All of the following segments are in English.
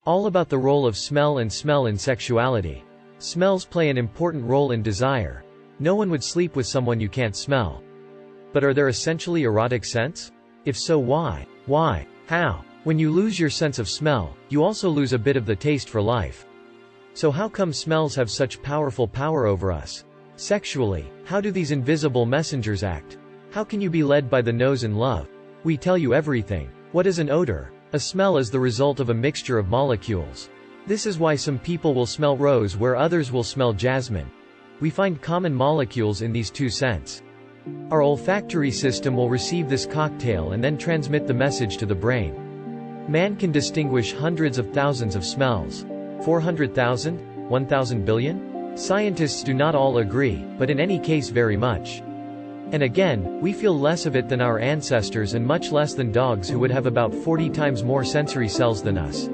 All about the role of smell in sexuality. Smells play an important role in desire. No one would sleep with someone you can't smell. But are there essentially erotic scents? If so, why? Why? How? When you lose your sense of smell, you also lose a bit of the taste for life. So how come smells have such powerful power over us? Sexually, how do these invisible messengers act? How can you be led by the nose in love? We tell you everything. What is an odor? A smell is the result of a mixture of molecules. This is why some people will smell rose where others will smell jasmine. We find common molecules in these two scents. Our olfactory system will receive this cocktail and then transmit the message to the brain. Man can distinguish hundreds of thousands of smells. 400,000? 1,000 billion? Scientists do not all agree, but in any case very much. And again, we feel less of it than our ancestors and much less than dogs who would have about 40 times more sensory cells than us.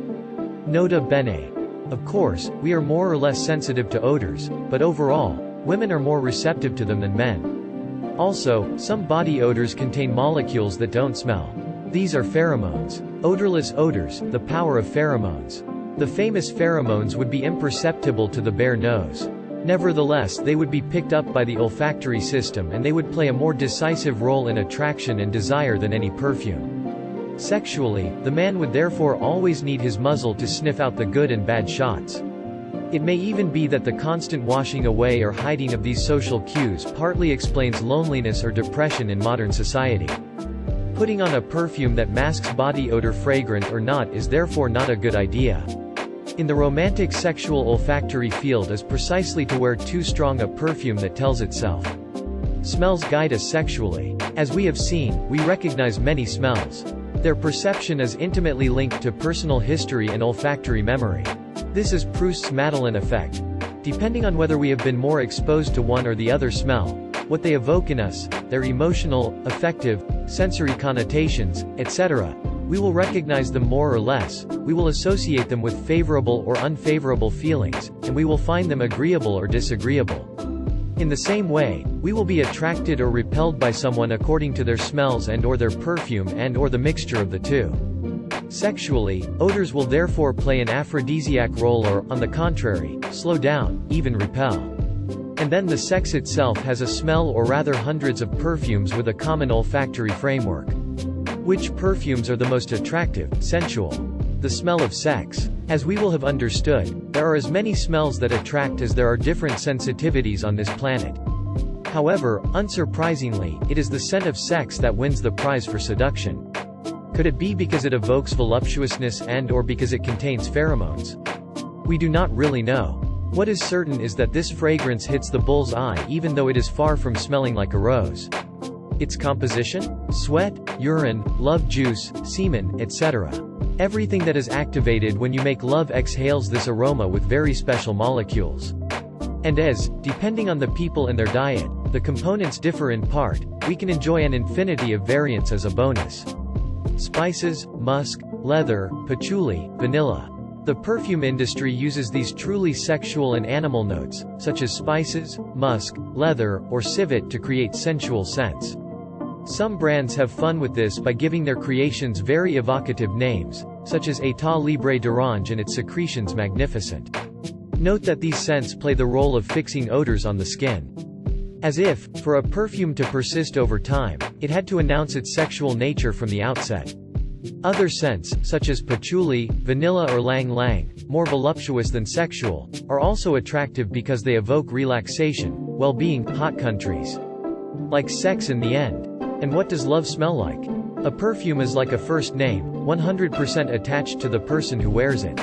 Nota bene. Of course, we are more or less sensitive to odors, but overall, women are more receptive to them than men. Also, some body odors contain molecules that don't smell. These are pheromones. Odorless odors, the power of pheromones. The famous pheromones would be imperceptible to the bare nose. Nevertheless, they would be picked up by the olfactory system and they would play a more decisive role in attraction and desire than any perfume. Sexually, the man would therefore always need his muzzle to sniff out the good and bad shots. It may even be that the constant washing away or hiding of these social cues partly explains loneliness or depression in modern society. Putting on a perfume that masks body odor, fragrant or not, is therefore not a good idea. In the romantic sexual olfactory field is precisely to wear too strong a perfume that tells itself. Smells guide us sexually. As we have seen, we recognize many smells. Their perception is intimately linked to personal history and olfactory memory. This is Proust's Madeleine effect. Depending on whether we have been more exposed to one or the other smell, what they evoke in us, their emotional, affective, sensory connotations, etc., we will recognize them more or less, we will associate them with favorable or unfavorable feelings, and we will find them agreeable or disagreeable. In the same way, we will be attracted or repelled by someone according to their smells and/or their perfume and/or the mixture of the two. Sexually, odors will therefore play an aphrodisiac role or, on the contrary, slow down, even repel. And then the sex itself has a smell, or rather hundreds of perfumes with a common olfactory framework. Which perfumes are the most attractive, sensual? The smell of sex. As we will have understood, there are as many smells that attract as there are different sensitivities on this planet. However, unsurprisingly, it is the scent of sex that wins the prize for seduction. Could it be because it evokes voluptuousness and/or because it contains pheromones? We do not really know. What is certain is that this fragrance hits the bull's eye even though it is far from smelling like a rose. Its composition? Sweat, urine, love juice, semen, etc. Everything that is activated when you make love exhales this aroma with very special molecules. And as, depending on the people and their diet, the components differ in part, we can enjoy an infinity of variants as a bonus. Spices, musk, leather, patchouli, vanilla. The perfume industry uses these truly sexual and animal notes, such as spices, musk, leather, or civet, to create sensual scents. Some brands have fun with this by giving their creations very evocative names, such as État Libre d'Orange and its secretions magnificent. Note that these scents play the role of fixing odors on the skin. As if, for a perfume to persist over time, it had to announce its sexual nature from the outset. Other scents, such as patchouli, vanilla or lang lang, more voluptuous than sexual, are also attractive because they evoke relaxation, well-being, hot countries. Like sex in the end. And what does love smell like? A perfume is like a first name, 100% attached to the person who wears it.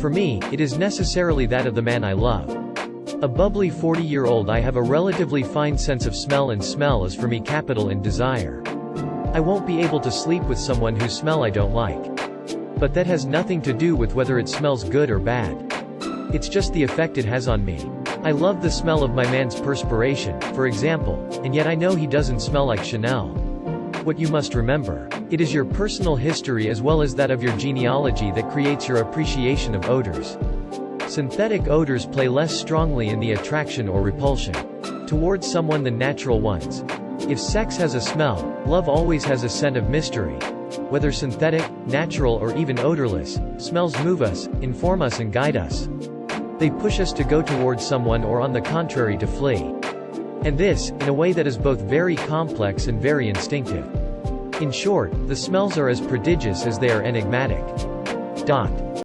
For me, it is necessarily that of the man I love. A bubbly 40-year-old, I have a relatively fine sense of smell, and smell is for me capital in desire. I won't be able to sleep with someone whose smell I don't like. But that has nothing to do with whether it smells good or bad. It's just the effect it has on me. I love the smell of my man's perspiration, for example, and yet I know he doesn't smell like Chanel. What you must remember, it is your personal history as well as that of your genealogy that creates your appreciation of odors. Synthetic odors play less strongly in the attraction or repulsion towards someone than natural ones. If sex has a smell, love always has a scent of mystery. Whether synthetic, natural or even odorless, smells move us, inform us and guide us. They push us to go towards someone or on the contrary to flee. And this, in a way that is both very complex and very instinctive. In short, the smells are as prodigious as they are enigmatic.